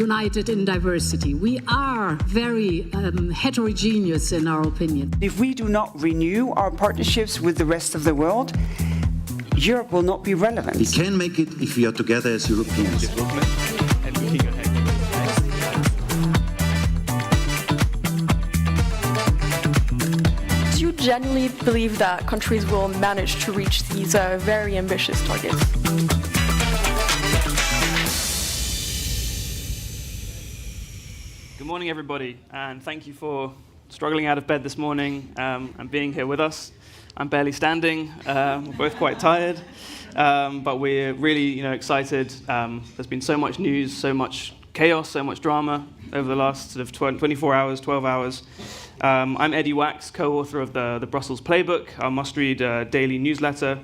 united in diversity. We are very heterogeneous in our opinion. If we do not renew our partnerships with the rest of the world, Europe will not be relevant. We can make it if we are together as Europeans. Do you genuinely believe that countries will manage to reach these very ambitious targets? Good morning, everybody, and thank you for struggling out of bed this morning and being here with us. I'm barely standing. We're both quite tired, but we're really, excited. There's been so much news, so much chaos, so much drama over the last sort of 24 hours, 12 hours. I'm Eddie Wax, co-author of the Brussels Playbook, our must-read daily newsletter,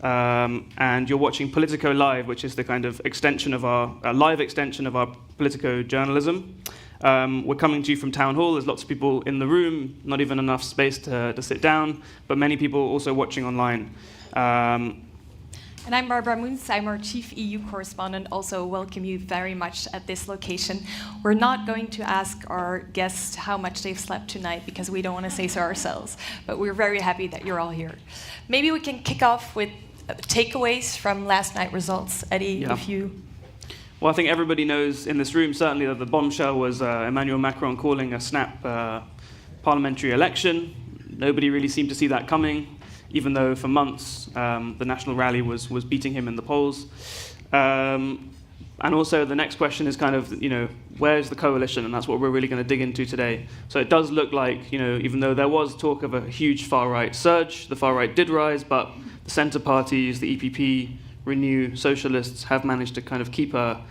and you're watching Politico Live, which is the kind of extension of our live extension of our Politico journalism. We're coming to you from Town Hall. There's lots of people in the room, not even enough space to sit down, but many people also watching online. And I'm Barbara Moons. I'm our chief EU correspondent. Also welcome you very much at this location. We're not going to ask our guests how much they've slept tonight because we don't want to say so ourselves, but we're very happy that you're all here. Maybe we can kick off with takeaways from last night's results. Eddie, if you... Well, I think everybody knows in this room, certainly, that the bombshell was Emmanuel Macron calling a snap parliamentary election. Nobody really seemed to see that coming, even though for months the National Rally was beating him in the polls. And also the next question is kind of, where's the coalition? And that's what we're really going to dig into today. So it does look like, even though there was talk of a huge far-right surge, the far-right did rise, but the centre parties, the EPP, Renew, Socialists have managed to kind of keep a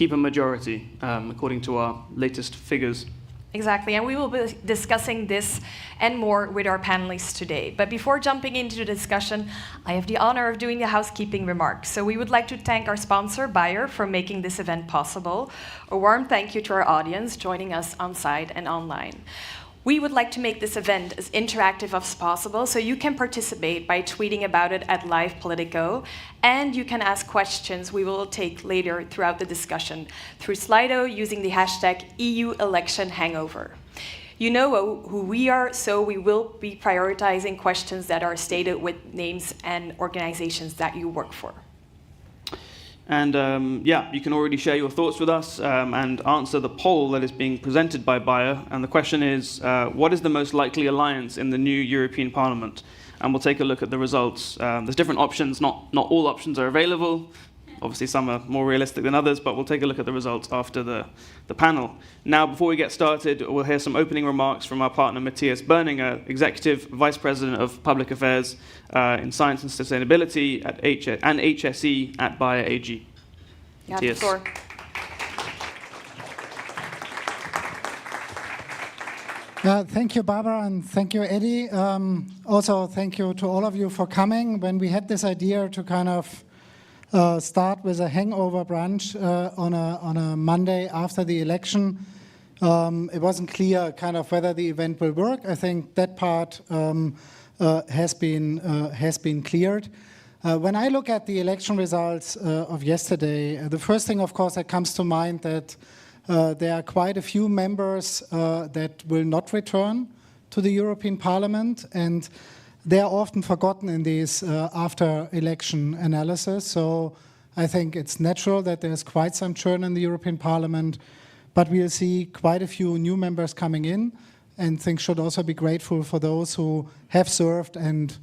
majority, according to our latest figures. Exactly, and we will be discussing this and more with our panelists today. But before jumping into the discussion, I have the honor of doing the housekeeping remarks. So we would like to thank our sponsor, Bayer, for making this event possible. A warm thank you to our audience joining us on site and online. We would like to make this event as interactive as possible, so you can participate by tweeting about it at Live Politico, and you can ask questions we will take later throughout the discussion through Slido using the hashtag EU election hangover. You know who we are, so we will be prioritizing questions that are stated with names and organizations that you work for. And you can already share your thoughts with us and answer the poll that is being presented by Bayer. And the question is, what is the most likely alliance in the new European Parliament? And we'll take a look at the results. There's different options. Not all options are available. Obviously, some are more realistic than others, but we'll take a look at the results after the panel. Now, before we get started, we'll hear some opening remarks from our partner, Matthias Berninger, Executive Vice President of Public Affairs in Science and Sustainability and HSE at Bayer AG. Matthias. Thank you, Barbara, and thank you, Eddie. Also, thank you to all of you for coming. When we had this idea to kind of start with a hangover brunch on a Monday after the election, it wasn't clear kind of whether the event will work. I think that part has been cleared. When I look at the election results of yesterday, the first thing, of course, that comes to mind that there are quite a few members that will not return to the European Parliament, and they are often forgotten in these after-election analysis. So I think it's natural that there's quite some churn in the European Parliament, but we'll see quite a few new members coming in, and things should also be grateful for those who have served and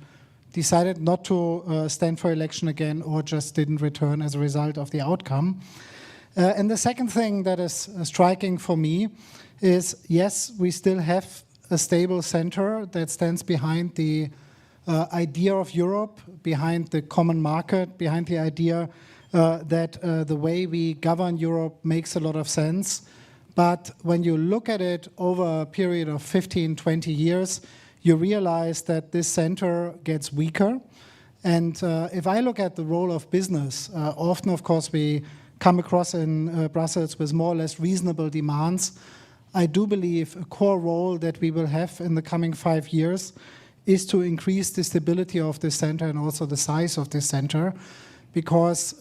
decided not to stand for election again or just didn't return as a result of the outcome. And the second thing that is striking for me is, yes, we still have a stable center that stands behind the idea of Europe, behind the common market, behind the idea that the way we govern Europe makes a lot of sense. But when you look at it over a period of 15, 20 years, you realize that this center gets weaker. And if I look at the role of business, often, of course, we come across in Brussels with more or less reasonable demands. I do believe a core role that we will have in the coming 5 years is to increase the stability of this center and also the size of this center, because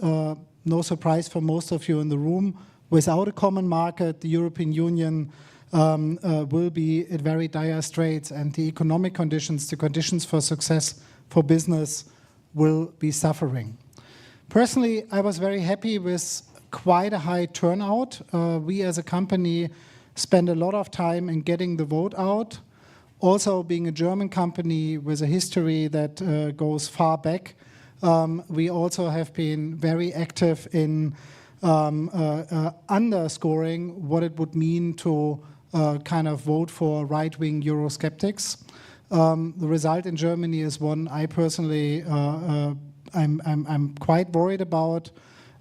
no surprise for most of you in the room, without a common market, the European Union will be at very dire straits, and the economic conditions, the conditions for success for business, will be suffering. Personally, I was very happy with quite a high turnout. We as a company spend a lot of time in getting the vote out. Also, being a German company with a history that goes far back, we also have been very active in underscoring what it would mean to kind of vote for right-wing Eurosceptics. The result in Germany is one I personally I'm quite worried about,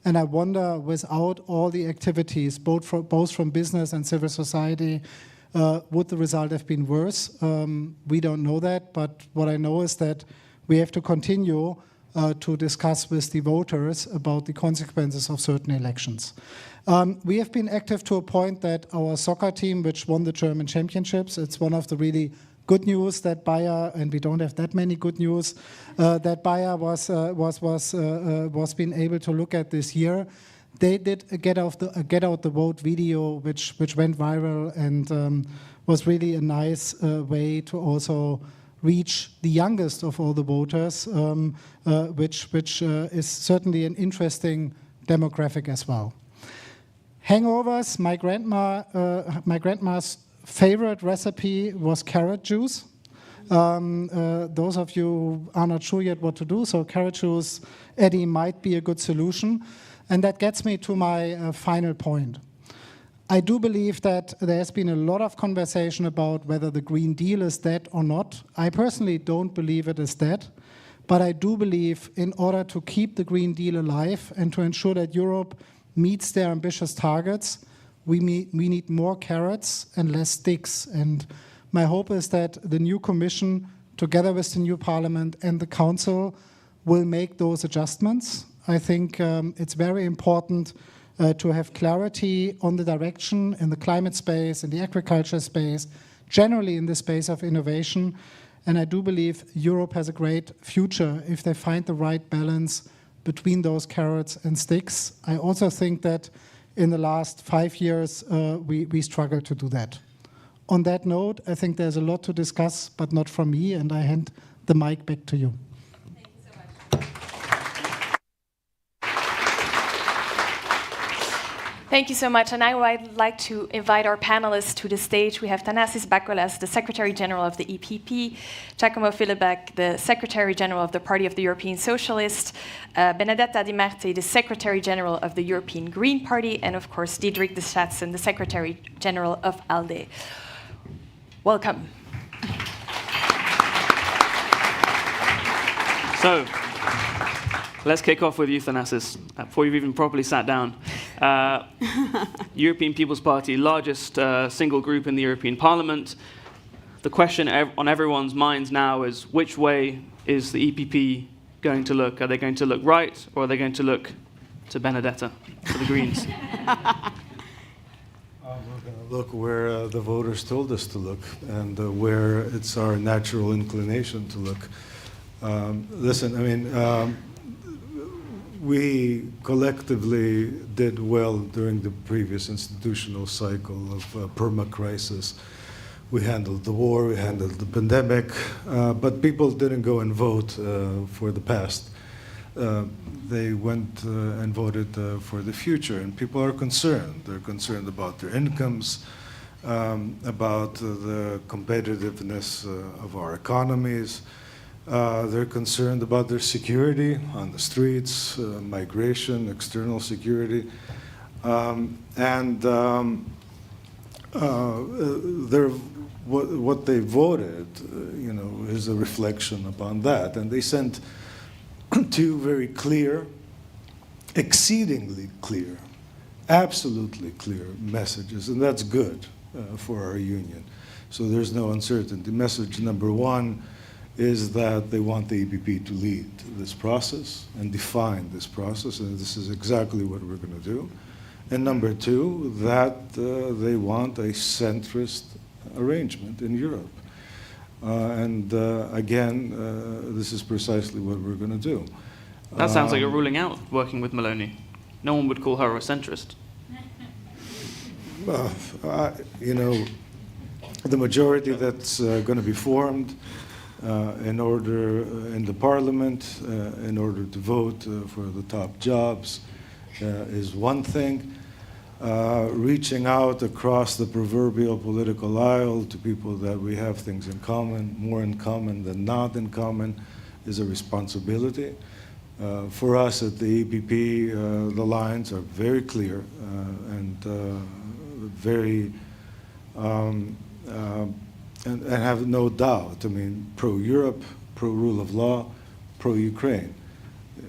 and I wonder, without all the activities, both from business and civil society, would the result have been worse? We don't know that, but what I know is that we have to continue to discuss with the voters about the consequences of certain elections. We have been active to a point that our soccer team, which won the German championships, it's one of the really good news that Bayer, and we don't have that many good news, that Bayer was being able to look at this year. They did a get out the vote video, which went viral and was really a nice way to also reach the youngest of all the voters, which is certainly an interesting demographic as well. Hangovers, my grandma's favorite recipe was carrot juice. Those of you who are not sure yet what to do, so carrot juice, Eddie, might be a good solution. And that gets me to my final point. I do believe that there has been a lot of conversation about whether the Green Deal is dead or not. I personally don't believe it is dead, but I do believe in order to keep the Green Deal alive and to ensure that Europe meets their ambitious targets, we need more carrots and less sticks. And my hope is that the new Commission, together with the new Parliament and the Council, will make those adjustments. I think it's very important to have clarity on the direction in the climate space, in the agriculture space, generally in the space of innovation. And I do believe Europe has a great future if they find the right balance between those carrots and sticks. I also think that in the last 5 years, we struggled to do that. On that note, I think there's a lot to discuss, but not from me, and I hand the mic back to you. Thank you so much. Thank you so much. And now I'd like to invite our panelists to the stage. We have Thanasis Bakolas, the Secretary General of the EPP, Giacomo Filibeck, the Secretary General of the Party of the European Socialists, Benedetta Di Marte, the Secretary General of the European Green Party, and of course, Diederik de Schaatsen, the Secretary General of ALDE. Welcome. So, let's kick off with you, Thanasis, before you've even properly sat down. European People's Party, largest single group in the European Parliament. The question on everyone's minds now is, which way is the EPP going to look? Are they going to look right, or are they going to look to Benedetta, to the Greens? We're going to look where the voters told us to look, and where it's our natural inclination to look. Listen, I mean, we collectively did well during the previous institutional cycle of perma-crisis. We handled the war, we handled the pandemic, but people didn't go and vote for the past. They went and voted for the future, and people are concerned. They're concerned about their incomes, about the competitiveness of our economies. They're concerned about their security on the streets, migration, external security, what they voted, is a reflection upon that. And they sent two very clear, exceedingly clear, absolutely clear messages, and that's good for our union. So there's no uncertainty. Message number one is that they want the EPP to lead this process and define this process, and this is exactly what we're going to do. And number two, that they want a centrist arrangement in Europe. Again, this is precisely what we're going to do. That sounds like you're ruling out working with Meloni. No one would call her a centrist. You know, the majority that's going to be formed in the parliament, in order to vote for the top jobs, is one thing. Reaching out across the proverbial political aisle to people that we have things in common, more in common than not in common, is a responsibility. For us at the EPP, the lines are very clear and very, and have no doubt. I mean, pro-Europe, pro-rule of law, pro-Ukraine.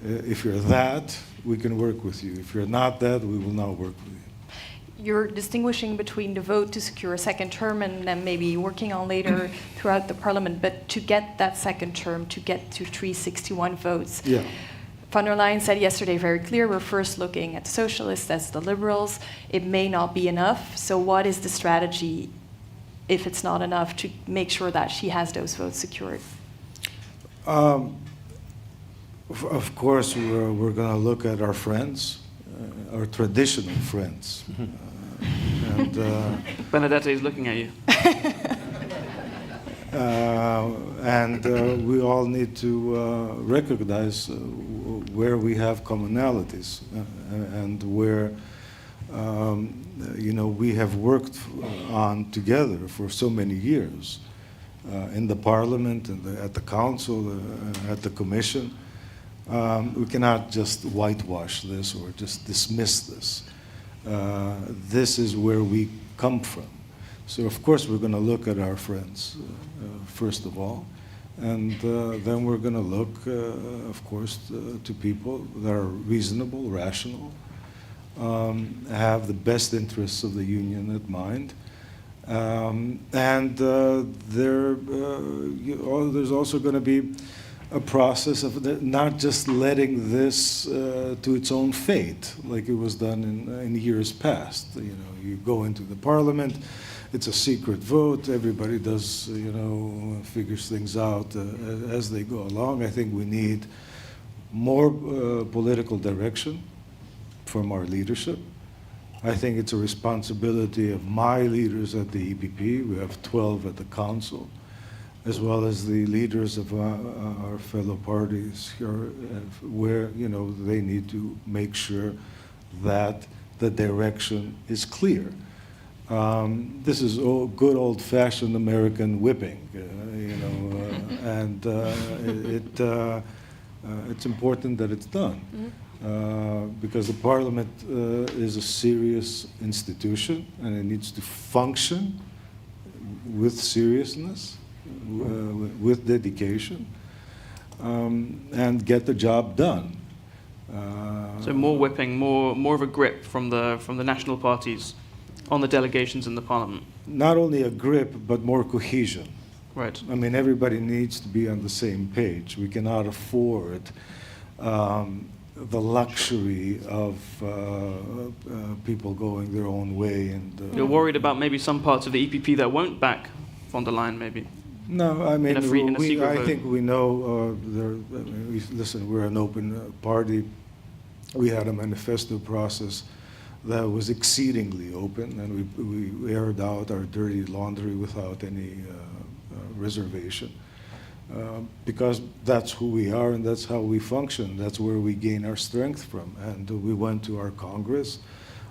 If you're that, we can work with you. If you're not that, we will not work with you. You're distinguishing between the vote to secure a second term and then maybe working on later throughout the parliament, but to get that second term, to get to 361 votes. Yeah. Von der Leyen said yesterday very clear, we're first looking at the socialists, as the liberals. It may not be enough. So what is the strategy, if it's not enough, to make sure that she has those votes secured? Of course, we're going to look at our friends, our traditional friends. Benedetta is looking at you. We all need to recognize where we have commonalities and where you know, we have worked on together for so many years in the parliament and at the council, at the commission. We cannot just whitewash this or just dismiss this. This is where we come from. So of course we're going to look at our friends first of all, and then we're going to look, of course, to people that are reasonable, rational, have the best interests of the union at mind, there's also going to be a process of not just letting this to its own fate, like it was done in years past. You know, you go into the parliament, it's a secret vote, everybody does, you know, figures things out as they go along. I think we need more political direction from our leadership. I think it's a responsibility of my leaders at the EPP. We have 12 at the council, as well as the leaders of our fellow parties here, where, you know, they need to make sure that the direction is clear. This is good old-fashioned American whipping, you know, and it's important that it's done. Because the parliament is a serious institution and it needs to function with seriousness, with dedication, and get the job done. So more whipping, more of a grip from the national parties on the delegations in the parliament. Not only a grip, but more cohesion. Right. I mean, everybody needs to be on the same page. We cannot afford the luxury of people going their own way. And you're worried about maybe some parts of the EPP that won't back von der Leyen, maybe? No, I mean, I think we know, listen, we're an open party. We had a manifesto process that was exceedingly open, and we aired out our dirty laundry without any reservation. Because that's who we are and that's how we function. That's where we gain our strength from. And we went to our Congress.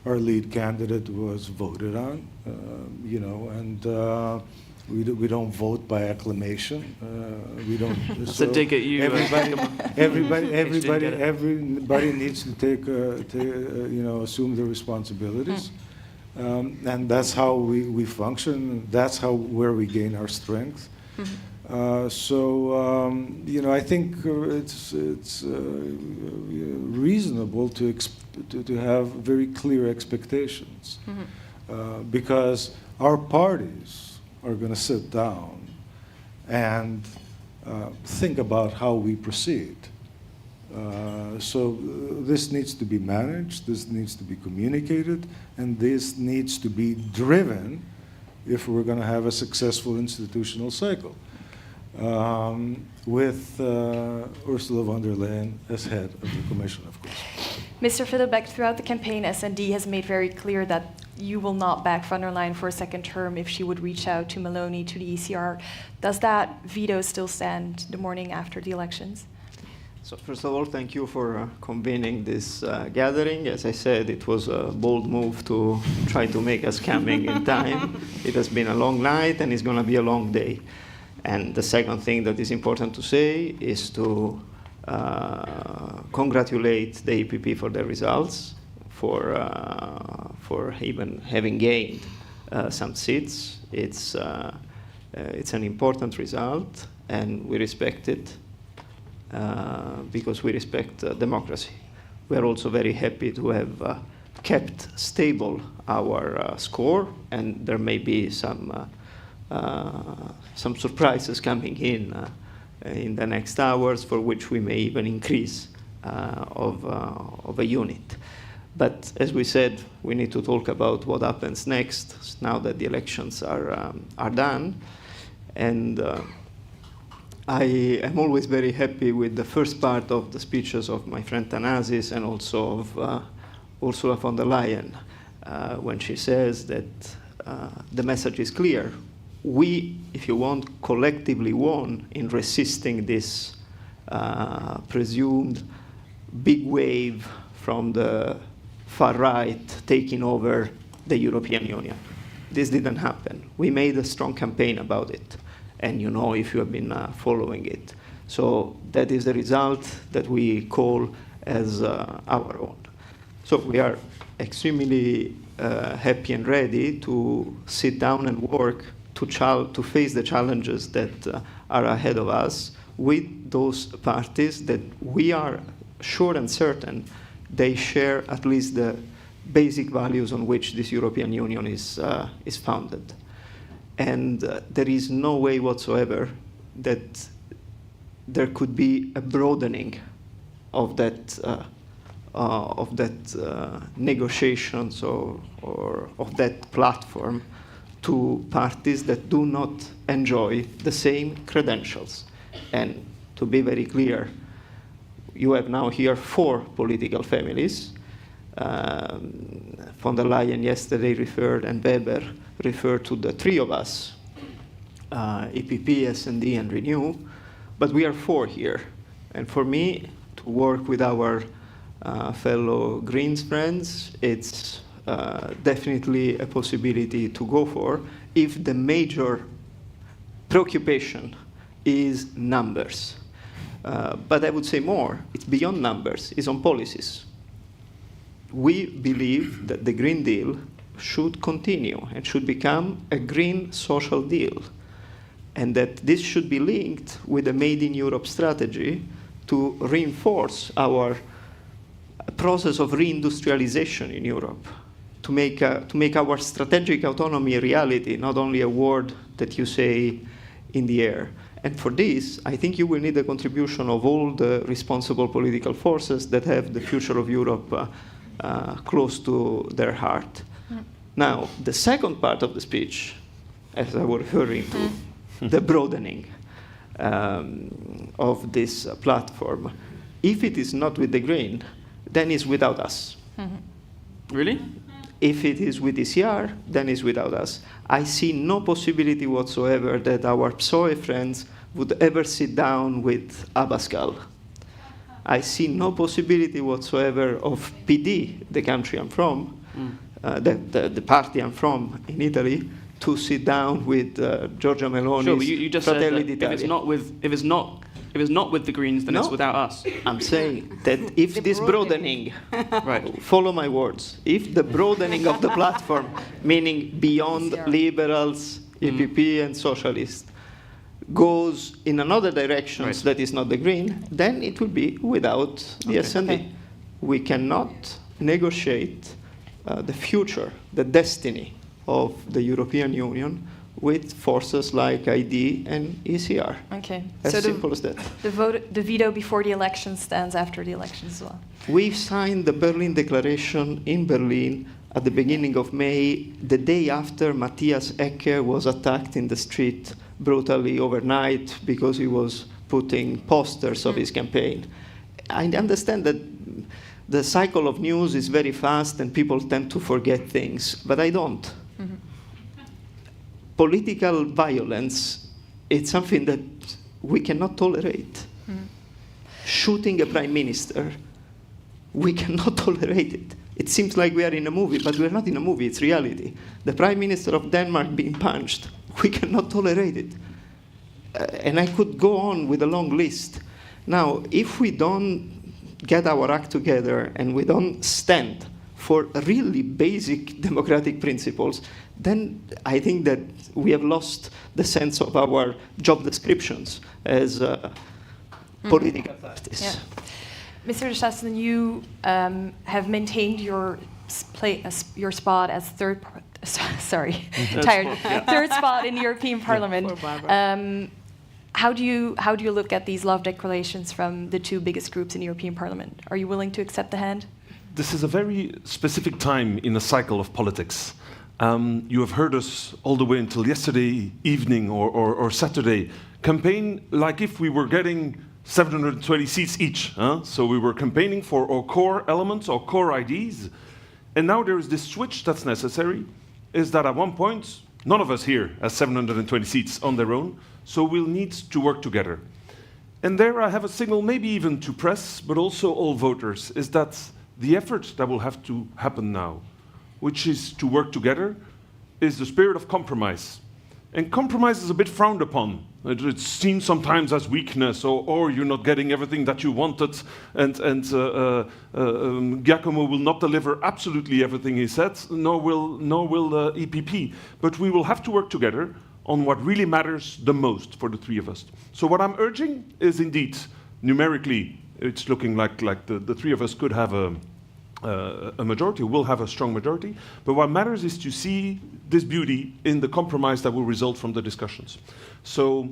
Our lead candidate was voted on, you know, and we don't vote by acclamation. We don't. That's a dig at you. Everybody needs to take, you know, assume their responsibilities, and that's how we function. That's where we gain our strength. You know, I think it's reasonable to have very clear expectations, because our parties are going to sit down and think about how we proceed. So this needs to be managed, this needs to be communicated, and this needs to be driven if we're going to have a successful institutional cycle. With Ursula von der Leyen as head of the Commission, of course. Mr. Fiddleback, throughout the campaign, SND has made very clear that you will not back von der Leyen for a second term if she would reach out to Meloni, to the ECR. Does that veto still stand the morning after the elections? So first of all, thank you for convening this gathering. As I said, it was a bold move to try to make us coming in time. It has been a long night and it's going to be a long day. And the second thing that is important to say is to congratulate the EPP for their results, for even having gained some seats. It's an important result, and we respect it because we respect democracy. We are also very happy to have kept stable our score, and there may be some surprises coming in the next hours, for which we may even increase of a unit. But as we said, we need to talk about what happens next now that the elections are done. And I am always very happy with the first part of the speeches of my friend Thanasis and also of Ursula von der Leyen, when she says that the message is clear. We, if you want, collectively won in resisting this presumed big wave from the far right taking over the European Union. This didn't happen. We made a strong campaign about it, and you know if you have been following it. So that is the result that we call as our own. So we are extremely happy and ready to sit down and work to face the challenges that are ahead of us with those parties that we are sure and certain they share at least the basic values on which this European Union is founded. And there is no way whatsoever that there could be a broadening of that negotiations or of that platform to parties that do not enjoy the same credentials. And to be very clear, you have now here 4 political families. Von der Leyen yesterday referred, and Weber referred to the 3 of us, EPP, S&D, and Renew, but we are 4 here. And for me, to work with our fellow Greens friends, it's definitely a possibility to go for if the major preoccupation is numbers. But I would say more, it's beyond numbers, it's on policies. We believe that the Green Deal should continue and should become a green social deal, and that this should be linked with a Made in Europe strategy to reinforce our process of reindustrialization in Europe, to make our strategic autonomy a reality, not only a word that you say in the air. And for this, I think you will need the contribution of all the responsible political forces that have the future of Europe close to their heart. Now, the second part of the speech, as I was referring to, the broadening of this platform, if it is not with the Green, then it's without us. Really? If it is with ECR, then it's without us. I see no possibility whatsoever that our PSOE friends would ever sit down with Abascal. I see no possibility whatsoever of PD, the country I'm from, the party I'm from in Italy, to sit down with Giorgia Meloni's Sure, but you just said Fratelli that d'Italia. if it's not with the Greens, then it's No. without us. I'm saying that if this broadening, Right. follow my words, if the broadening of the platform, meaning beyond liberals, EPP, and socialists, goes in another direction Right. that is not the Green, then it will be without the S&D. Okay. We cannot negotiate the future, the destiny of the European Union with forces like ID and ECR. Okay. As So simple as that. the veto before the election stands after the election as well. We signed the Berlin Declaration in Berlin at the beginning of May, the day after Matthias Ecke was attacked in the street brutally overnight because he was putting posters of his campaign. I understand that the cycle of news is very fast and people tend to forget things, but I don't. Mm-hmm. Political violence, it's something that we cannot tolerate. Mm-hmm. Shooting a prime minister, we cannot tolerate it. It seems like we are in a movie, but we're not in a movie, it's reality. The prime minister of Denmark being punched, we cannot tolerate it. And I could go on with a long list. Now, if we don't get our act together and we don't stand for really basic democratic principles, then I think that we have lost the sense of our job descriptions as political parties. Yeah. Mr. de Chassagne, you have maintained your spot as third spot in the European Parliament. How do you look at these love declarations from the two biggest groups in the European Parliament? Are you willing to accept the hand? This is a very specific time in a cycle of politics. You have heard us all the way until yesterday evening or Saturday campaign like if we were getting 720 seats each. So we were campaigning for our core elements, our core ideas. And now there is this switch that's necessary, is that at one point, none of us here has 720 seats on their own, so we'll need to work together. And there I have a signal, maybe even to press, but also all voters, is that the effort that will have to happen now, which is to work together, is the spirit of compromise. And compromise is a bit frowned upon. It's seen sometimes as weakness, or you're not getting everything that you wanted, and Giacomo will not deliver absolutely everything he said, nor will EPP. But we will have to work together on what really matters the most for the three of us. So what I'm urging is indeed, numerically, it's looking like the three of us could have a majority, will have a strong majority, but what matters is to see this beauty in the compromise that will result from the discussions. So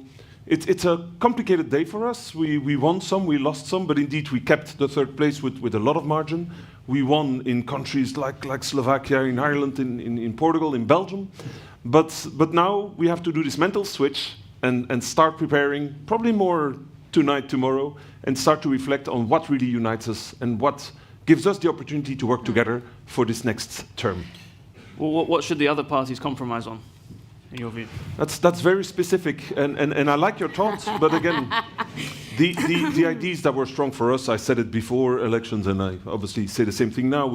it's a complicated day for us. We won some, we lost some, but indeed we kept the third place with a lot of margin. We won in countries like Slovakia, in Ireland, in Portugal, in Belgium. But now we have to do this mental switch and start preparing, probably more tonight, tomorrow, and start to reflect on what really unites us and what gives us the opportunity to work together for this next term. Well, what should the other parties compromise on, in your view? That's very specific, and I like your thoughts, but again, the ideas that were strong for us, I said it before elections, and I obviously say the same thing now,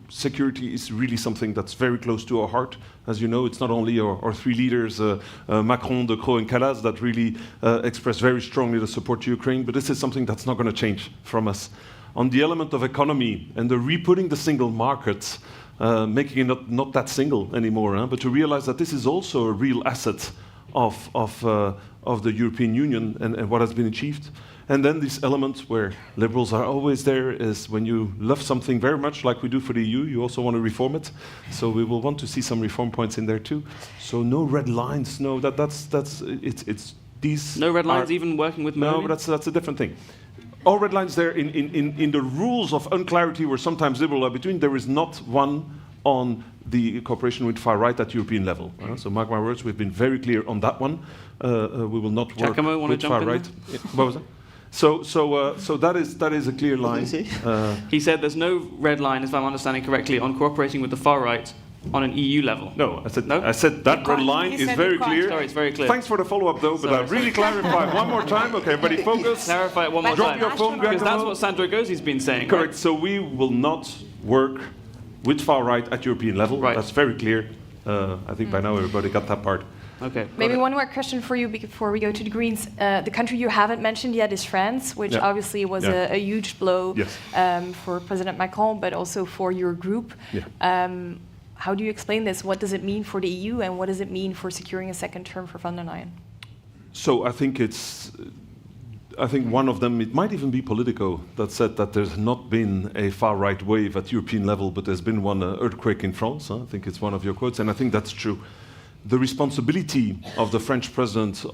security is really something that's very close to our heart. As you know, it's not only our three leaders, Macron, De Croo, and Callas, that really express very strongly the support to Ukraine, but this is something that's not going to change from us. On the element of economy and the re-putting the single market, making it not that single anymore, but to realize that this is also a real asset of the European Union and what has been achieved. And then this element where liberals are always there is when you love something very much, like we do for the EU, you also want to reform it. So we will want to see some reform points in there too. So no red lines, no, it's these. No red lines, even working with Modi? No, but that's a different thing. All red lines there in the rules of unclarity where sometimes liberal are between, there is not one on the cooperation with far right at European level. So mark my words, we've been very clear on that one. We will not work with far right. What was that? So that is a clear line. He said there's no red line, if I'm understanding correctly, on cooperating with the far right on an EU level. No, I said that red line is very clear. Sorry, it's very clear. Thanks for the follow-up though, but I really clarify one more time. Okay, everybody focus. Clarify it one more Drop time. your phone, because that's what Sandro Gozzi's been saying. Correct. Right? So we will not work with far right at European level. Right. That's very clear. I think by now everybody got that part. Okay. Maybe one more question for you before we go to the Greens. The country you haven't mentioned yet is France, which obviously was a huge blow for President Macron, but also for your group. Yeah. How do you explain this? What does it mean for the EU, and what does it mean for securing a second term for von der Leyen? So I think one of them, it might even be Politico, that said that there's not been a far-right wave at European level, but there's been one earthquake in France. I think it's one of your quotes, and I think that's true. The responsibility of the French president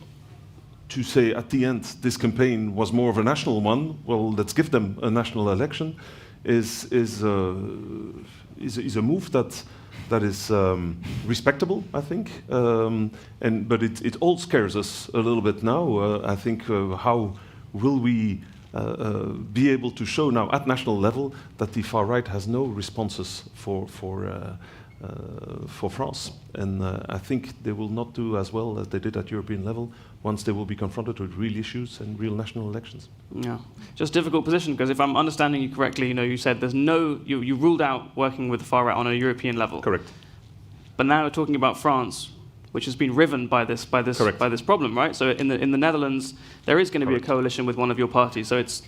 to say at the end this campaign was more of a national one, well, let's give them a national election, is a move that is respectable, I think, but it all scares us a little bit now. I think how will we be able to show now at national level that the far right has no responses for France. And I think they will not do as well as they did at European level once they will be confronted with real issues and real national elections. Yeah, just difficult position, because if I'm understanding you correctly, you said there's you ruled out working with the far right on a European level. Correct. But now we're talking about France, which has been riven by this problem, right? So in the Netherlands, there is going to be a coalition with one of your parties. So it's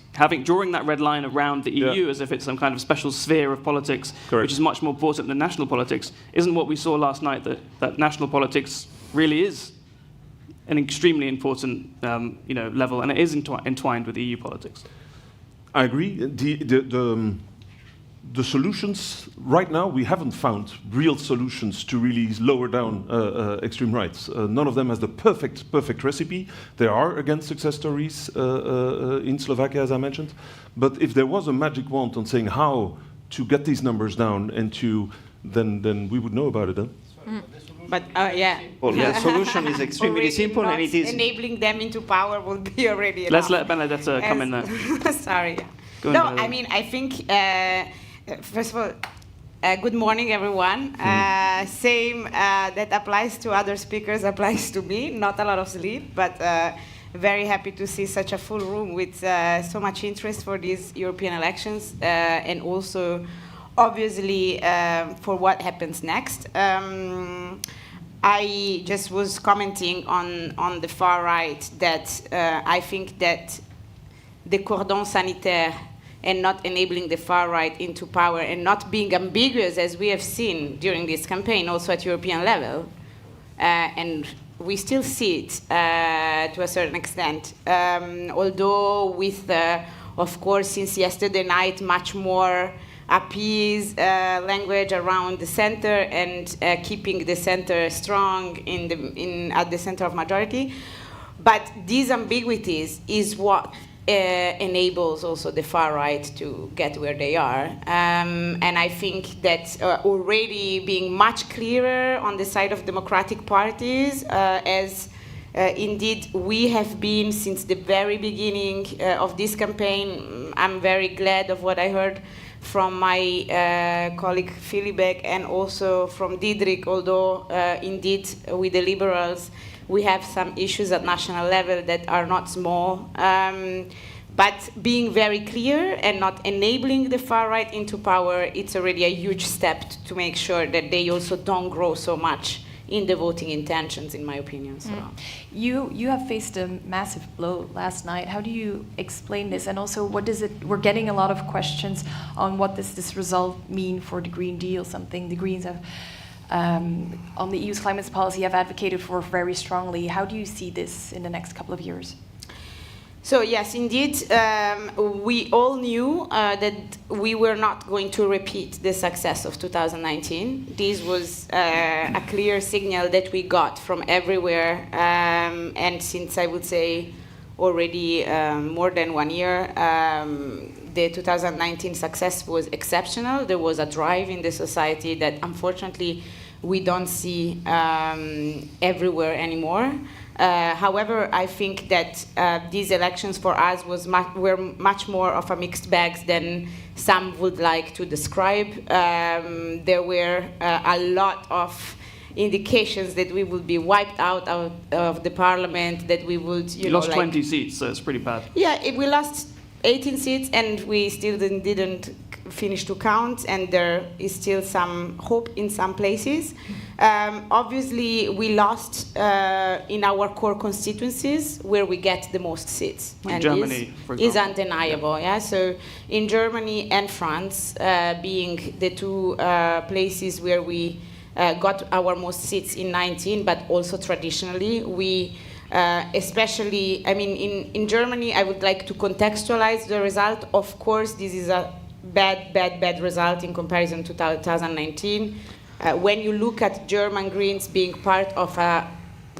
drawing that red line around the EU as if it's some kind of special sphere of politics, which is much more important than national politics. Isn't what we saw last night that national politics really is an extremely important level, and it is entwined with EU politics? I agree. The solutions, right now, we haven't found real solutions to really lower down extreme rights. None of them has the perfect recipe. There are, again, success stories in Slovakia, as I mentioned. But if there was a magic wand on saying how to get these numbers down and then we would know about it, huh? But yeah. Well, the solution is extremely simple, and it is enabling them into power will be already enough. Let's let Benedetta come in there. Sorry. Go No, Benedetta. I mean, I think first of all, good morning, everyone. Same that applies to other speakers applies to me. Not a lot of sleep, but very happy to see such a full room with so much interest for these European elections, and also, obviously, for what happens next. I just was commenting on the far right that I think that the cordon sanitaire and not enabling the far right into power and not being ambiguous, as we have seen during this campaign, also at European level, and we still see it to a certain extent, although with, of course, since yesterday night, much more appease language around the center and keeping the center strong at the center of majority. But these ambiguities is what enables also the far right to get where they are. And I think that already being much clearer on the side of democratic parties, as indeed we have been since the very beginning of this campaign. I'm very glad of what I heard from my colleague Philibek and also from Diederik, although indeed with the liberals we have some issues at national level that are not small. But being very clear and not enabling the far right into power, it's already a huge step to make sure that they also don't grow so much in the voting intentions, in my opinion. So. You have faced a massive blow last night. How do you explain this? And also, what does it? We're getting a lot of questions on what does this result mean for the Green Deal, something the Greens have, on the EU's climate policy, have advocated for very strongly. How do you see this in the next couple of years? So yes, indeed, we all knew that we were not going to repeat the success of 2019. This was a clear signal that we got from everywhere, and since I would say already more than 1 year, the 2019 success was exceptional. There was a drive in the society that unfortunately we don't see everywhere anymore. However, I think that these elections for us were much more of a mixed bag than some would like to describe. There were a lot of indications that we would be wiped out of the parliament, that we would, you lost 20 seats, so it's pretty bad. Yeah, we lost 18 seats, and we still didn't finish to count, and there is still some hope in some places. Obviously, we lost in our core constituencies where we get the most seats. In Germany, for example. Is undeniable. Yeah. So in Germany and France, being the two places where we got our most seats in 19, but also traditionally, we especially, I mean, in Germany, I would like to contextualize the result. Of course, this is a bad result in comparison to 2019. When you look at German Greens being part of a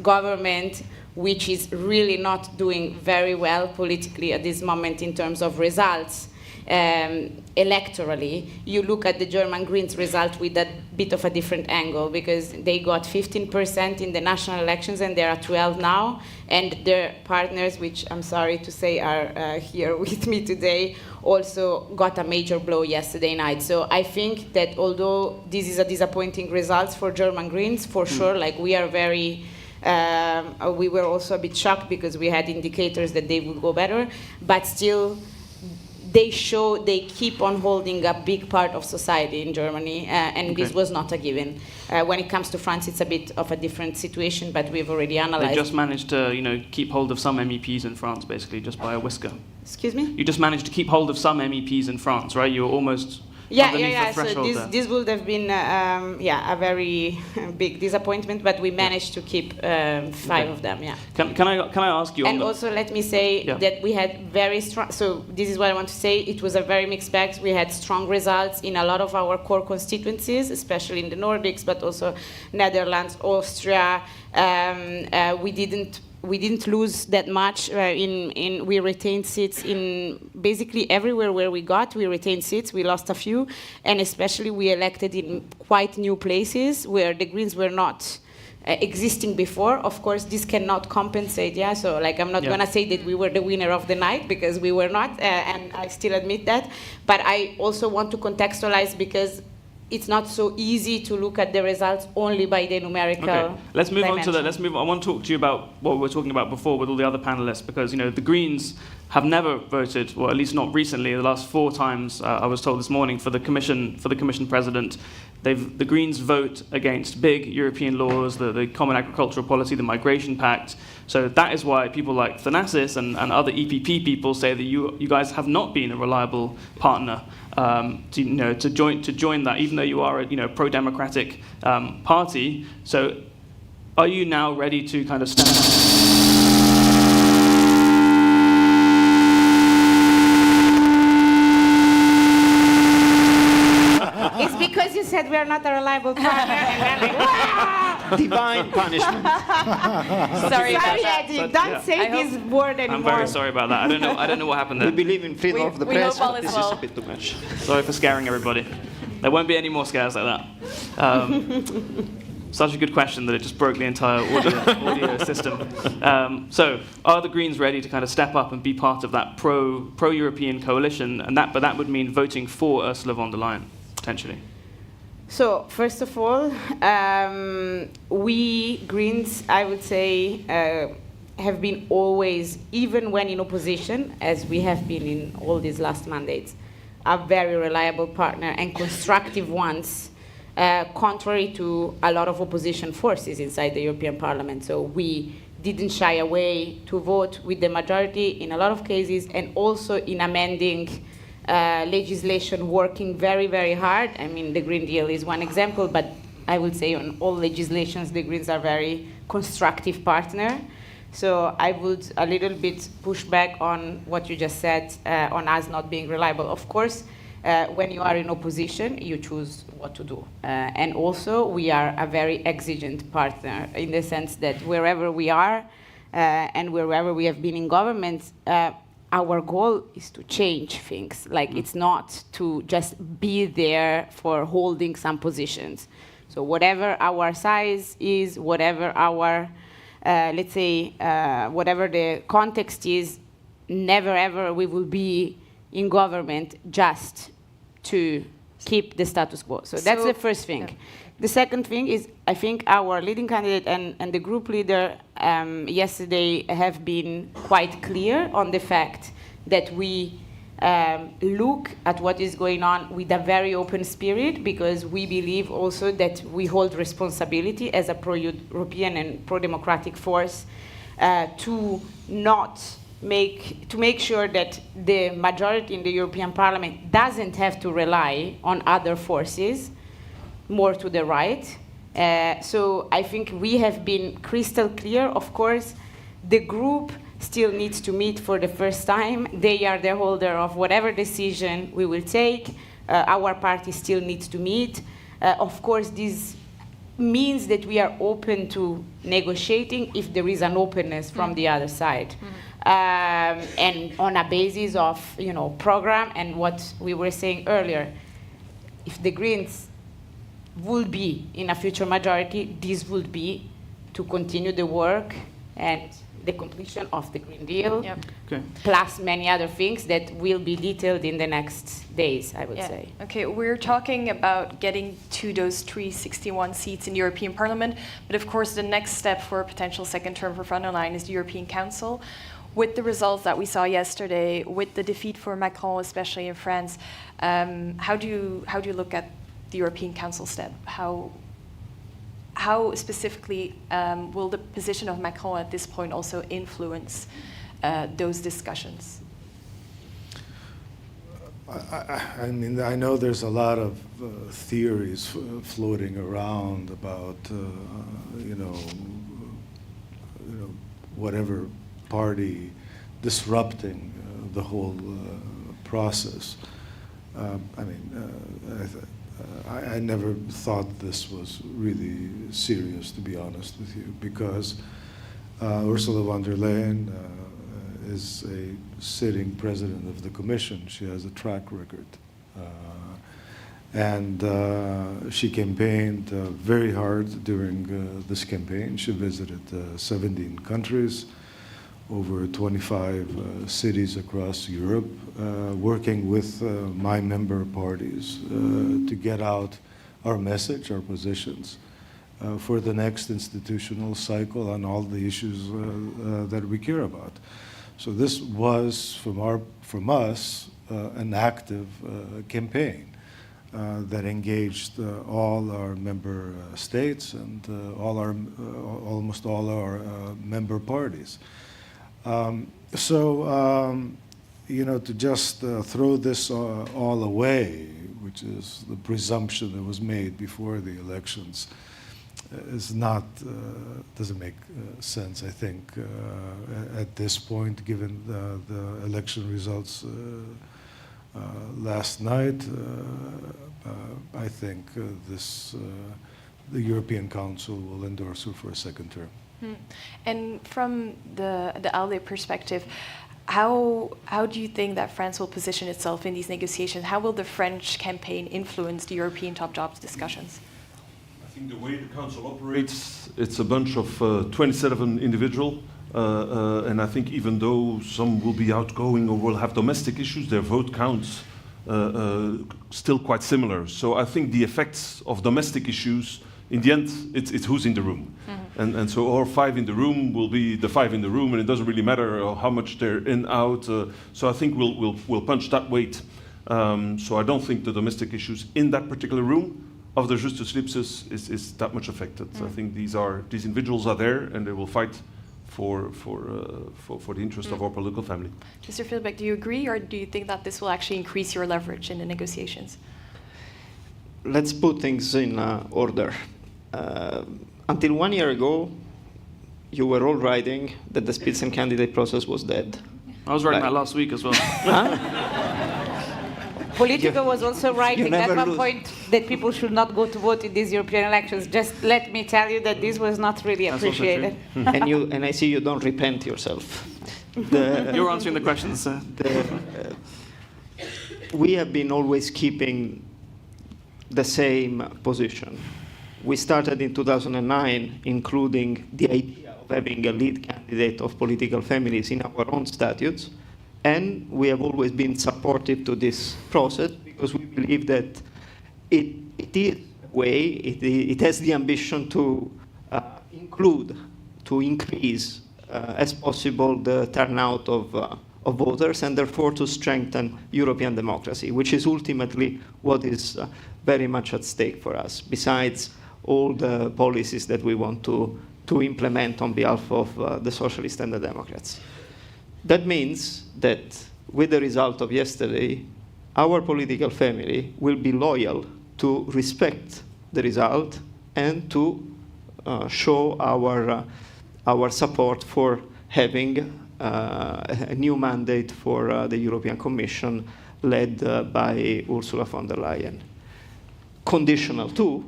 government which is really not doing very well politically at this moment in terms of results, electorally, you look at the German Greens result with a bit of a different angle, because they got 15% in the national elections and they are 12 now, and their partners, which I'm sorry to say are here with me today, also got a major blow yesterday night. So I think that although this is a disappointing result for German Greens, for sure, like we are very, we were also a bit shocked because we had indicators that they would go better, but still they keep on holding a big part of society in Germany, and this was not a given. When it comes to France, it's a bit of a different situation, but we've already analyzed. They just managed to, keep hold of some MEPs in France, basically, just by a whisker. Excuse me? You just managed to keep hold of some MEPs in France, right? You were almost underneath the threshold so this would have been, a very big disappointment, but we managed to keep 5 of them, yeah. Can I ask you? And also, let me say that we had very strong. So this is what I want to say. It was a very mixed bag. We had strong results in a lot of our core constituencies, especially in the Nordics, but also Netherlands, Austria. We didn't lose that much. We retained seats in basically everywhere where we retained seats. We lost a few, and especially we elected in quite new places where the Greens were not existing before. Of course, this cannot compensate. Yeah, so like I'm not gonna say that we were the winner of the night, because we were not, and I still admit that. But I also want to contextualize, because it's not so easy to look at the results only by the numerical. Okay, let's move dimension. on to that. Let's move on. I want to talk to you about what we were talking about before with all the other panelists, because the Greens have never voted, or at least not recently. The last 4 times, I was told this morning, for the Commission president, the Greens vote against big European laws, the Common Agricultural Policy, the Migration Pact. So that is why people like Thanasis and other EPP people say that you guys have not been a reliable partner to join that, even though you are a pro-democratic party. So are you now ready to kind of stand up? It's because you said we are not a reliable partner, and we're like, wow! Divine punishment. Sorry, Eddie, don't say this word anymore. I'm very sorry about that. I don't know what happened there. We believe in freedom of the press, but this is a bit too much. Sorry for scaring everybody. There won't be any more scares like that. Such a good question that it just broke the entire audio system. So, are the Greens ready to kind of step up and be part of that pro-European coalition? But that would mean voting for Ursula von der Leyen, potentially. So, first of all, we Greens, I would say, have been always, even when in opposition, as we have been in all these last mandates, a very reliable partner and constructive ones, contrary to a lot of opposition forces inside the European Parliament. So we didn't shy away to vote with the majority in a lot of cases, and also in amending legislation, working very, very hard. I mean, the Green Deal is one example, but I would say on all legislations, the Greens are very constructive partner. So I would a little bit push back on what you just said on us not being reliable. Of course, when you are in opposition, you choose what to do. And also, we are a very exigent partner in the sense that wherever we are and wherever we have been in government, our goal is to change things. Like, it's not to just be there for holding some positions. So whatever our size is, whatever our, let's say, whatever the context is, never ever we will be in government just to keep the status quo. So that's the first thing. Yeah. The second thing is, I think our leading candidate and the group leader yesterday have been quite clear on the fact that we look at what is going on with a very open spirit, because we believe also that we hold responsibility as a pro-European and pro-democratic force to make sure that the majority in the European Parliament doesn't have to rely on other forces more to the right. So I think we have been crystal clear. Of course, the group still needs to meet for the first time. They are the holder of whatever decision we will take. Our party still needs to meet. Of course, this means that we are open to negotiating if there is an openness from the other side. and on a basis of, program and what we were saying earlier. If the Greens would be in a future majority, this would be to continue the work and the completion of the Green Deal, Okay. plus many other things that will be detailed in the next days, I would say. Okay, we're talking about getting to those 361 seats in the European Parliament, but of course the next step for a potential second term for von der Leyen is the European Council. With the results that we saw yesterday, with the defeat for Macron, especially in France, how do you look at the European Council step? How specifically will the position of Macron at this point also influence those discussions? I mean, I know there's a lot of theories floating around about, whatever party disrupting the whole process. I never thought this was really serious, to be honest with you, because Ursula von der Leyen is a sitting president of the Commission. She has a track record. And she campaigned very hard during this campaign. She visited 17 countries, over 25 cities across Europe, working with my member parties to get out our message, our positions, for the next institutional cycle on all the issues that we care about. So this was, from us, an active campaign that engaged all our member states and almost all our member parties. To just throw this all away, which is the presumption that was made before the elections, is not, doesn't make sense, I think, at this point, given the election results last night. I think the European Council will endorse her for a second term. And from the ALDE perspective, how do you think that France will position itself in these negotiations? How will the French campaign influence the European top jobs discussions? I think the way the Council operates, it's a bunch of 27 individuals, and I think even though some will be outgoing or will have domestic issues, their vote counts still quite similar. So I think the effects of domestic issues, in the end, it's who's in the room. Mm-hmm. And so our 5 in the room will be the 5 in the room, and it doesn't really matter how much they're in, out. So I think we'll punch that weight. So I don't think the domestic issues in that particular room of the Justus Lipsus is that much affected. I think these individuals are there, and they will fight for the interest of our political family. Mr. Philbeck, do you agree, or do you think that this will actually increase your leverage in the negotiations? Let's put things in order. Until 1 year ago, you were all writing that the Spitzencandidate process was dead. I was writing that last week as well. Politico was also writing at one point that people should not go to vote in these European elections. Just let me tell you that this was not really appreciated. And I see you don't repent yourself. You're answering the questions, sir. We have been always keeping the same position. We started in 2009, including the idea of having a lead candidate of political families in our own statutes, and we have always been supportive to this process because we believe that it is a way, it has the ambition to increase as possible the turnout of voters, and therefore to strengthen European democracy, which is ultimately what is very much at stake for us, besides all the policies that we want to implement on behalf of the Socialists and the Democrats. That means that with the result of yesterday, our political family will be loyal to respect the result and to show our support for having a new mandate for the European Commission led by Ursula von der Leyen. Conditional to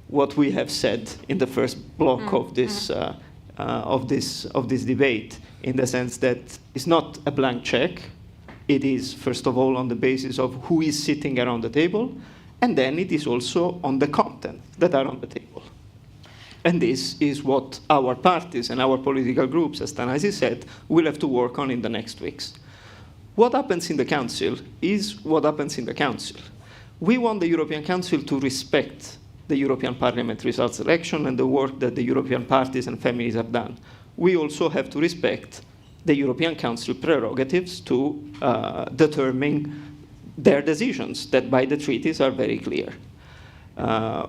what we have said in the first block of this of this debate, in the sense that it's not a blank check. It is, first of all, on the basis of who is sitting around the table, and then it is also on the content that are on the table. And this is what our parties and our political groups, as Tanasi said, will have to work on in the next weeks. What happens in the Council is what happens in the Council. We want the European Council to respect the European Parliament results election and the work that the European parties and families have done. We also have to respect the European Council prerogatives to determine their decisions that by the treaties are very clear.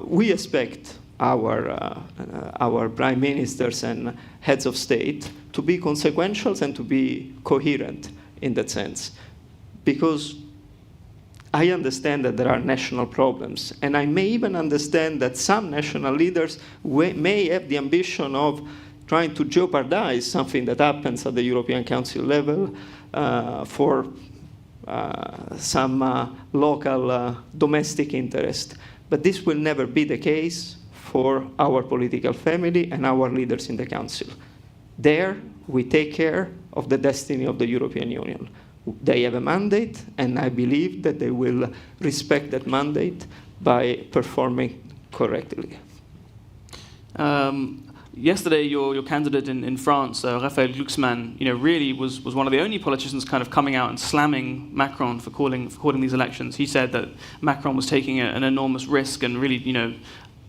We expect our prime ministers and heads of state to be consequential and to be coherent in that sense, because I understand that there are national problems, and I may even understand that some national leaders may have the ambition of trying to jeopardize something that happens at the European Council level for some local domestic interest. But this will never be the case for our political family and our leaders in the Council. There, we take care of the destiny of the European Union. They have a mandate, and I believe that they will respect that mandate by performing correctly. Yesterday, your candidate in France, Raphael Glucksmann, really was one of the only politicians kind of coming out and slamming Macron for calling these elections. He said that Macron was taking an enormous risk and really,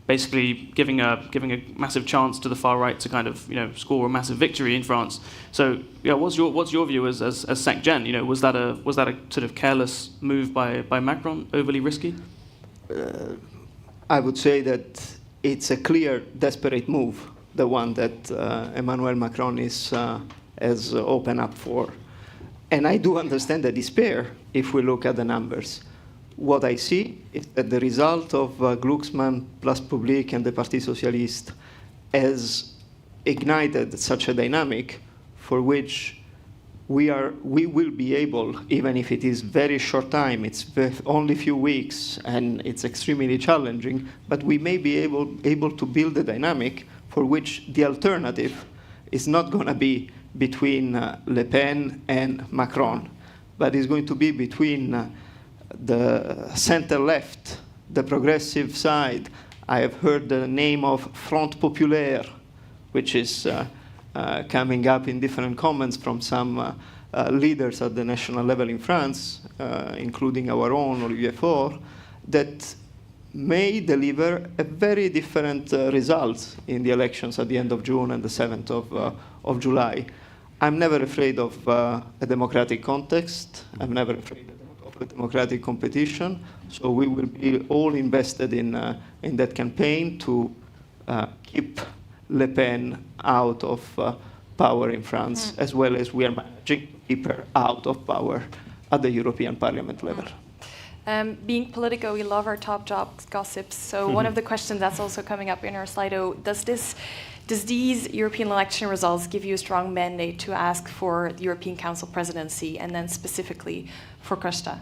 basically giving a massive chance to the far right to kind of score a massive victory in France. So what's your view as SecGen? Was that a sort of careless move by Macron, overly risky? I would say that it's a clear, desperate move, the one that Emmanuel Macron has opened up for. And I do understand the despair if we look at the numbers. What I see is that the result of Glucksmann, Place Publique, and the Parti Socialiste has ignited such a dynamic for which we will be able, even if it is very short time, it's only few weeks, and it's extremely challenging, but we may be able to build a dynamic for which the alternative is not going to be between Le Pen and Macron, but is going to be between the center-left, the progressive side. I have heard the name of Front Populaire, which is coming up in different comments from some leaders at the national level in France, including our own Olivier Faure, that may deliver a very different result in the elections at the end of June and the 7th of July. I'm never afraid of a democratic context. I'm never afraid of a democratic competition. So we will be all invested in that campaign to keep Le Pen out of power in France, as well as we are managing to keep her out of power at the European Parliament level. Being Politico, we love our top job gossips. So one of the questions that's also coming up in our Slido, does these European election results give you a strong mandate to ask for the European Council presidency, and then specifically for Costa?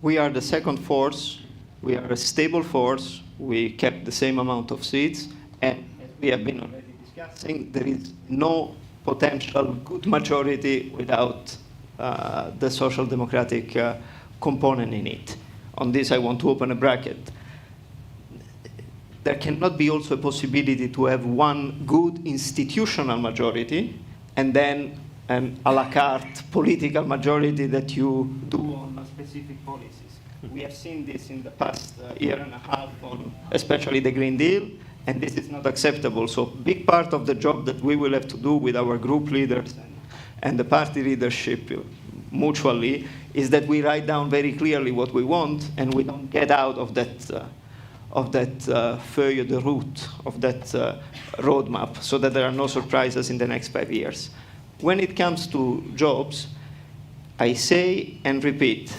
We are the second force. We are a stable force. We kept the same amount of seats, and as we have been already discussing, there is no potential good majority without the social democratic component in it. On this, I want to open a bracket. There cannot be also a possibility to have one good institutional majority and then an a la carte political majority that you do on specific policies. We have seen this in the past year and a half on especially the Green Deal, and this is not acceptable. So big part of the job that we will have to do with our group leaders and the party leadership mutually is that we write down very clearly what we want, and we don't get out of that feuille de route, of that roadmap, so that there are no surprises in the next 5 years. When it comes to jobs, I say and repeat,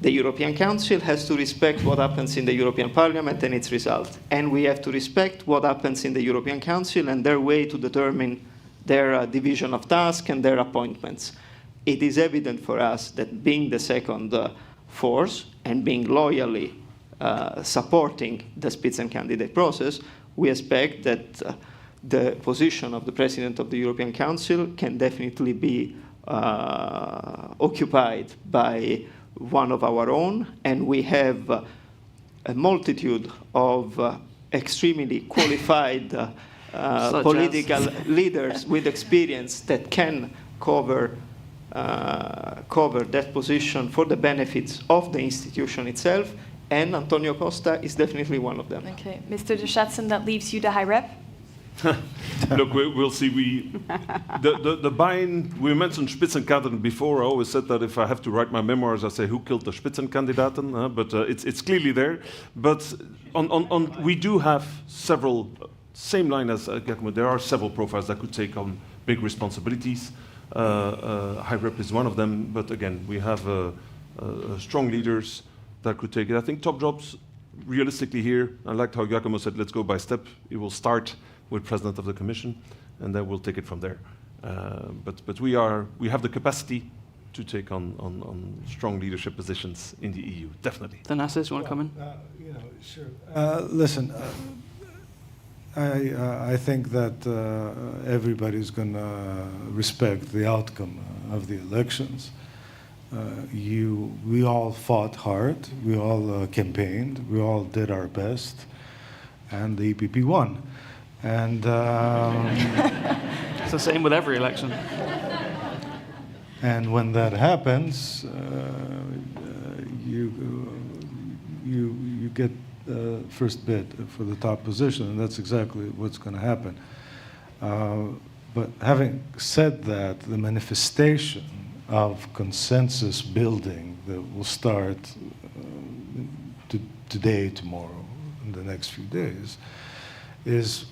the European Council has to respect what happens in the European Parliament and its result. And we have to respect what happens in the European Council and their way to determine their division of tasks and their appointments. It is evident for us that being the second force and being loyally supporting the Spitzenkandidat process, we expect that the position of the President of the European Council can definitely be occupied by one of our own, and we have a multitude of extremely qualified political leaders with experience that can cover that position for the benefits of the institution itself, and Antonio Costa is definitely one of them. Okay, Mr. de Schatzen, that leaves you the High Rep. Look, we'll see. The buy-in, we mentioned Spitzenkandidaten before. I always said that if I have to write my memoirs, I say, who killed the Spitzenkandidaten? But it's clearly there. But we do have several, same line as Giacomo, there are several profiles that could take on big responsibilities. High Rep is one of them. But again, we have strong leaders that could take it. I think top jobs, realistically here, I liked how Giacomo said, let's go by step. It will start with President of the Commission, and then we'll take it from there. But we have the capacity to take on strong leadership positions in the EU, definitely. Thanasis, you want to come in? Sure. Listen, I think that everybody's going to respect the outcome of the elections. We all fought hard, we all campaigned, we all did our best, and the EPP won. And it's the same with every election. And when that happens, you get first bid for the top position, and that's exactly what's going to happen. But having said that, the manifestation of consensus building that will start today, tomorrow, in the next few days, is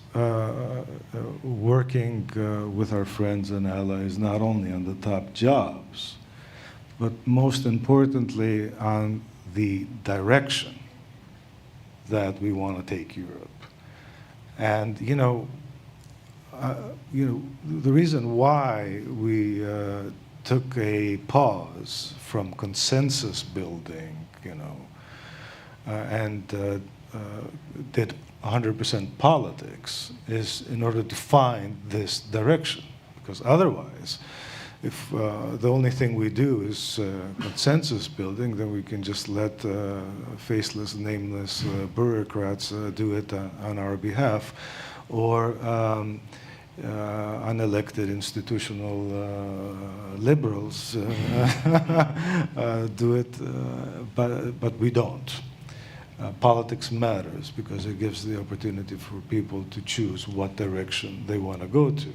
working with our friends and allies not only on the top jobs, but most importantly on the direction that we want to take Europe. And the reason why we took a pause from consensus building, and did 100% politics is in order to find this direction. Because otherwise, if the only thing we do is consensus building, then we can just let faceless, nameless bureaucrats do it on our behalf, or unelected institutional liberals do it, but we don't. Politics matters because it gives the opportunity for people to choose what direction they want to go to.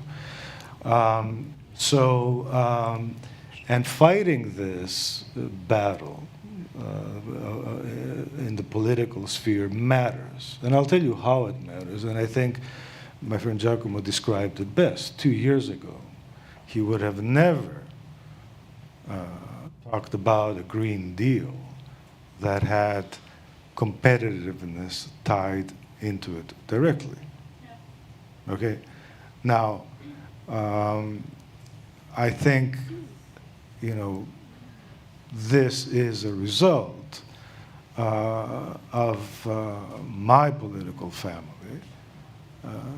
And fighting this battle in the political sphere matters. And I'll tell you how it matters. And I think my friend Giacomo described it best. 2 years ago, he would have never talked about a Green Deal that had competitiveness tied into it directly. Yeah. Okay? Now, I think, this is a result of my political family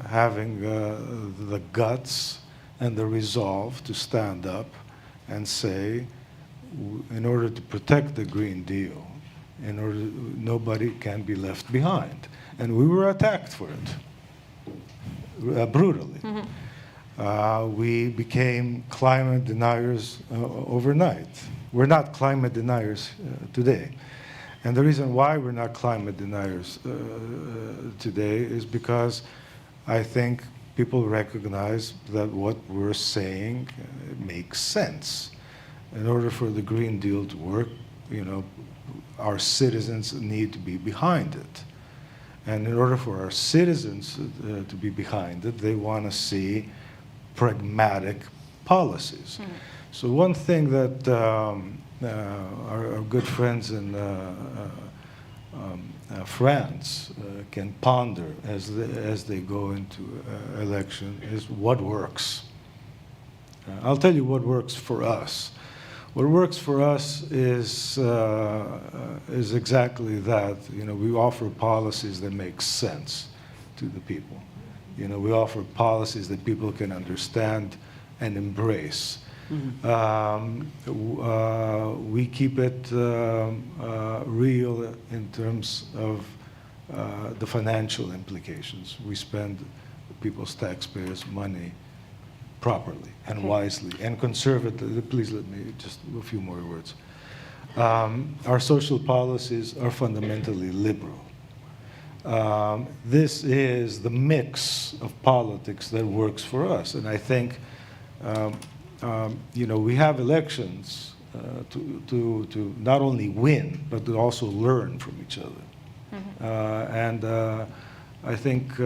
having the guts and the resolve to stand up and say, in order to protect the Green Deal, nobody can be left behind. And we were attacked for it, brutally. Mm-hmm. We became climate deniers overnight. We're not climate deniers today. And the reason why we're not climate deniers today is because I think people recognize that what we're saying makes sense. In order for the Green Deal to work, our citizens need to be behind it. And in order for our citizens to be behind it, they want to see pragmatic policies. Mm-hmm. So one thing that our good friends in France can ponder as they go into election is what works. I'll tell you what works for us. What works for us is exactly that. We offer policies that make sense to the people. You know, we offer policies that people can understand and embrace. We keep it real in terms of the financial implications. We spend people's taxpayers' money properly and wisely and conservatively. Please let me just a few more words. Our social policies are fundamentally liberal. This is the mix of politics that works for us, and I think you know, we have elections to not only win but to also learn from each other, and I think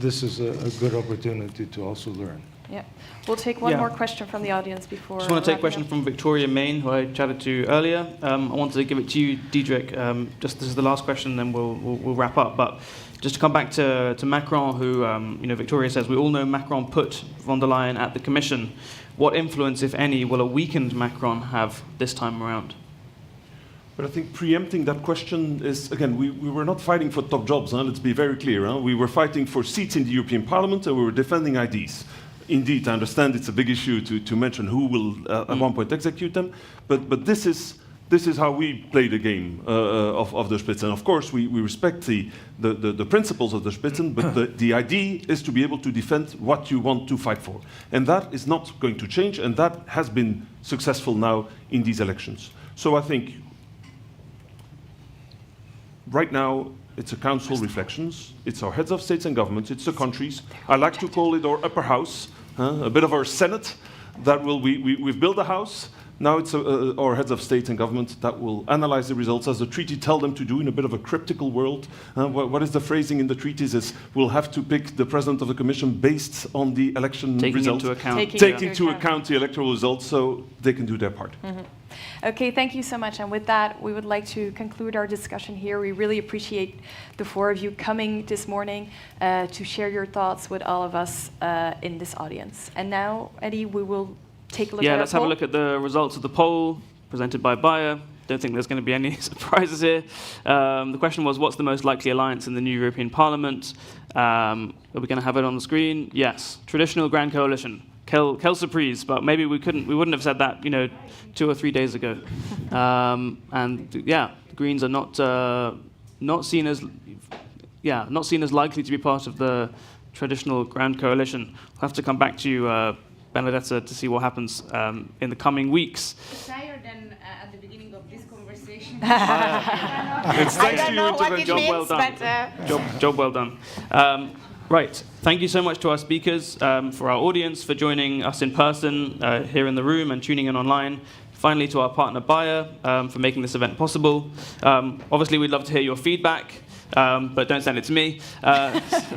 this is a good opportunity to also learn. Yeah, we'll take one more question from the audience before. Just want to take a question from Victoria Main, who I chatted to earlier. I wanted to give it to you, Diederik. Just this is the last question, then we'll wrap up. But just to come back to Macron, who you know, Victoria says we all know Macron put von der Leyen at the Commission. What influence, if any, will a weakened Macron have this time around? But I think preempting that question is, again, we were not fighting for top jobs, let's be very clear. We were fighting for seats in the European Parliament and we were defending IDs. Indeed, I understand it's a big issue to mention who will at one point execute them, but this is how we play the game of the Spitzen. Of course, we respect the principles of the Spitzen, but the idea is to be able to defend what you want to fight for. And that is not going to change, and that has been successful now in these elections. So I think right now, it's a council reflections, it's our heads of states and governments, it's the countries. I like to call it our upper house, a bit of our Senate, that will, we've built a house, now it's our heads of state and government that will analyze the results as the treaty tell them to do in a bit of a cryptical world. What is the phrasing in the treaties is we'll have to pick the president of the commission based on the election results. Taking into account the electoral results so they can do their part. Okay, thank you so much. And with that, we would like to conclude our discussion here. We really appreciate the four of you coming this morning to share your thoughts with all of us in this audience. And now, Eddie, we will take a look at let's have a look at the results of the poll presented by Bayer. Don't think there's going to be any surprises here. The question was, what's the most likely alliance in the new European Parliament? Are we going to have it on the screen? Yes, traditional grand coalition. Quelle surprise, but maybe we wouldn't have said that, 2 or 3 days ago. And the Greens are not seen as likely to be part of the traditional grand coalition. We'll have to come back to you, Benedetta, to see what happens in the coming weeks. Higher than at the beginning of this conversation. It's thanks to you, Intervent. Job well done. Job well done. Right. Thank you so much to our speakers, for our audience, for joining us in person here in the room and tuning in online. Finally, to our partner Bayer for making this event possible. Obviously, we'd love to hear your feedback, but don't send it to me.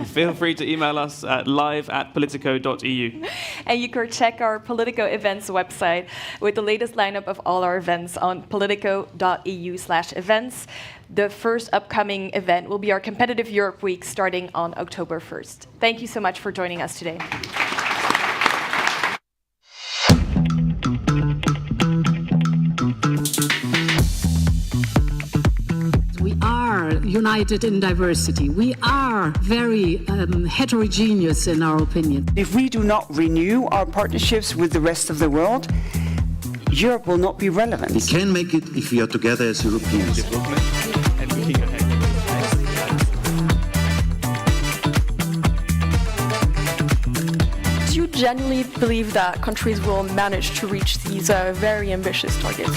Feel free to email us at live@politico.eu. And you can check our Politico events website with the latest lineup of all our events on politico.eu/events. The first upcoming event will be our Competitive Europe Week starting on October 1st. Thank you so much for joining us today. We are united in diversity. We are very heterogeneous in our opinion. If we do not renew our partnerships with the rest of the world, Europe will not be relevant. We can make it if we are together as Europeans. Do you genuinely believe that countries will manage to reach these very ambitious targets?